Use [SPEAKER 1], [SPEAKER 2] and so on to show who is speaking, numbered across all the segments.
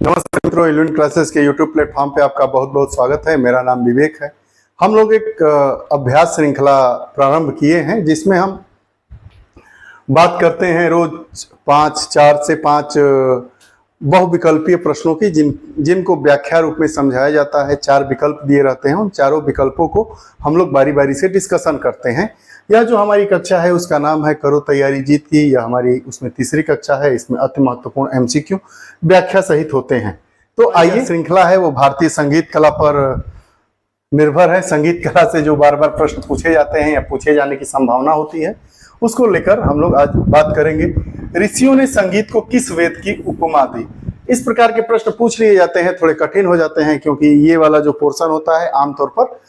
[SPEAKER 1] नमस्कार मित्रों, इल्यून क्लासेस के यूट्यूब प्लेटफॉर्म पे आपका बहुत बहुत स्वागत है। मेरा नाम विवेक है। हम लोग एक अभ्यास श्रृंखला प्रारंभ किए हैं जिसमें हम बात करते हैं रोज 4 से 5 बहुविकल्पीय प्रश्नों की जिनको व्याख्या रूप में समझाया जाता है। 4 विकल्प दिए रहते हैं, उन चारों विकल्पों को हम लोग बारी बारी से डिस्कशन करते हैं। यह जो हमारी कक्षा है उसका नाम है करो तैयारी जीत की। यह हमारी उसमें तीसरी कक्षा है। इसमें अति महत्वपूर्ण एमसीक्यू व्याख्या सहित होते हैं। तो आइए, श्रृंखला है वो भारतीय संगीत कला पर निर्भर है। संगीत कला से जो बार बार प्रश्न पूछे जाते हैं या पूछे जाने की संभावना होती है, उसको लेकर हम लोग आज बात करेंगे। ऋषियों ने संगीत को किस वेद की उपमा दी? इस प्रकार के प्रश्न पूछ लिए जाते हैं, थोड़े कठिन हो जाते हैं क्योंकि ये वाला जो पोर्शन होता है आमतौर पर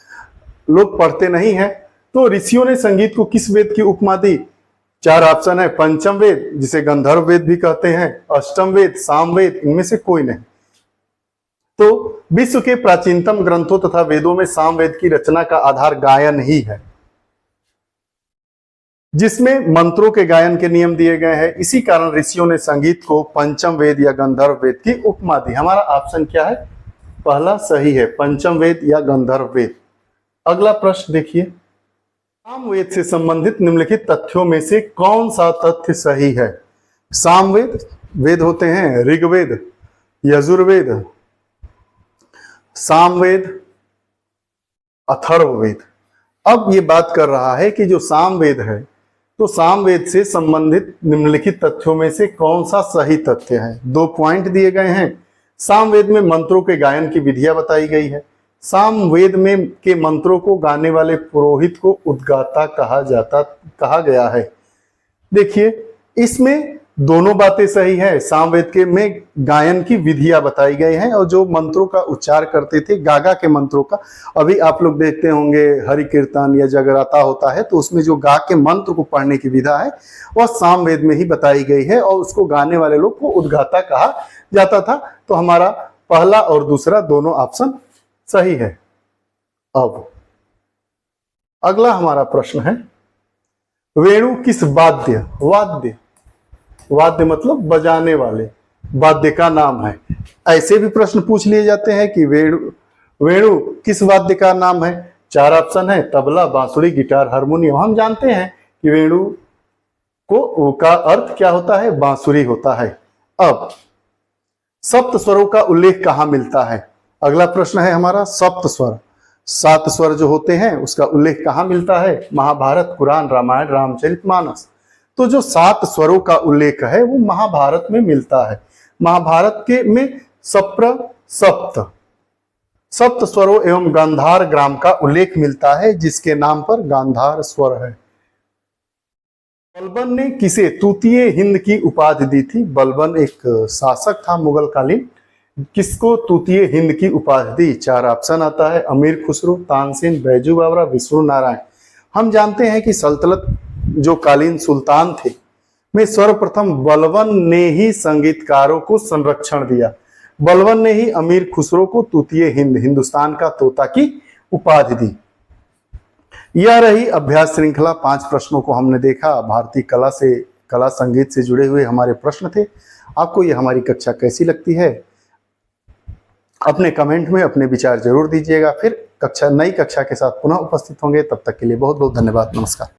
[SPEAKER 1] लोग पढ़ते नहीं है। तो ऋषियों ने संगीत को किस वेद की उपमा दी? 4 ऑप्शन है। पंचम वेद, जिसे गंधर्व वेद भी कहते हैं, अष्टम वेद, सामवेद, इनमें से कोई नहीं। तो विश्व के प्राचीनतम ग्रंथों तथा वेदों में सामवेद की रचना का आधार गायन ही है, जिसमें मंत्रों के गायन के नियम दिए गए हैं। इसी कारण ऋषियों ने संगीत को पंचम वेद या गंधर्व वेद की उपमा दी। हमारा ऑप्शन क्या है? पहला सही है, पंचम वेद या गंधर्व वेद। अगला प्रश्न देखिए, सामवेद से संबंधित निम्नलिखित तथ्यों में से कौन सा तथ्य सही है? सामवेद वेद होते हैं ऋग्वेद, यजुर्वेद, सामवेद, अथर्ववेद। अब ये बात कर रहा है कि जो सामवेद है, तो सामवेद से संबंधित निम्नलिखित तथ्यों में से कौन सा सही तथ्य है? 2 पॉइंट दिए गए हैं। सामवेद में मंत्रों के गायन की विधियां बताई गई है। सामवेद में के मंत्रों को गाने वाले पुरोहित को उद्गाता कहा गया है। देखिए, इसमें दोनों बातें सही है। सामवेद के में गायन की विधियां बताई गई हैं और जो मंत्रों का उच्चार करते थे, गागा के मंत्रों का, अभी आप लोग देखते होंगे हरि कीर्तन या जगराता होता है तो उसमें जो गा के मंत्र को पढ़ने की विधा है वह सामवेद में ही बताई गई है और उसको गाने वाले लोग को उद्गाता कहा जाता था। तो हमारा पहला और दूसरा दोनों ऑप्शन सही है। अब अगला हमारा प्रश्न है, वेणु किस वाद्य मतलब बजाने वाले वाद्य का नाम है? ऐसे भी प्रश्न पूछ लिए जाते हैं कि वेणु किस वाद्य का नाम है? 4 ऑप्शन है, तबला, बांसुरी, गिटार, हारमोनियम। हम जानते हैं कि वेणु का अर्थ क्या होता है? बांसुरी होता है। अब सप्त स्वरों का उल्लेख कहाँ मिलता है? अगला प्रश्न है हमारा, सप्त स्वर, 7 स्वर जो होते हैं उसका उल्लेख कहाँ मिलता है? महाभारत, पुराण, रामायण, रामचरितमानस। तो जो 7 स्वरों का उल्लेख है वो महाभारत में मिलता है। महाभारत के में सप्त स्वरों एवं गांधार ग्राम का उल्लेख मिलता है, जिसके नाम पर गांधार स्वर है। बलबन ने किसे तूतीय हिंद की उपाधि दी थी? बलबन एक शासक था मुगल कालीन। किसको तूतीय हिंद की उपाधि दी? 4 ऑप्शन आता है, अमीर खुसरो, तानसेन, बैजू बावरा, विष्णु नारायण। हम जानते हैं कि सल्तनत जो कालीन सुल्तान थे में सर्वप्रथम बलबन ने ही संगीतकारों को संरक्षण दिया। बलबन ने ही अमीर खुसरो को तूतीय हिंद, हिंदुस्तान का तोता की उपाधि दी। यह रही अभ्यास श्रृंखला। 5 प्रश्नों को हमने देखा। भारतीय कला संगीत से जुड़े हुए हमारे प्रश्न थे। आपको यह हमारी कक्षा कैसी लगती है? अपने कमेंट में अपने विचार जरूर दीजिएगा। फिर नई कक्षा के साथ पुनः उपस्थित होंगे। तब तक के लिए बहुत बहुत धन्यवाद। नमस्कार।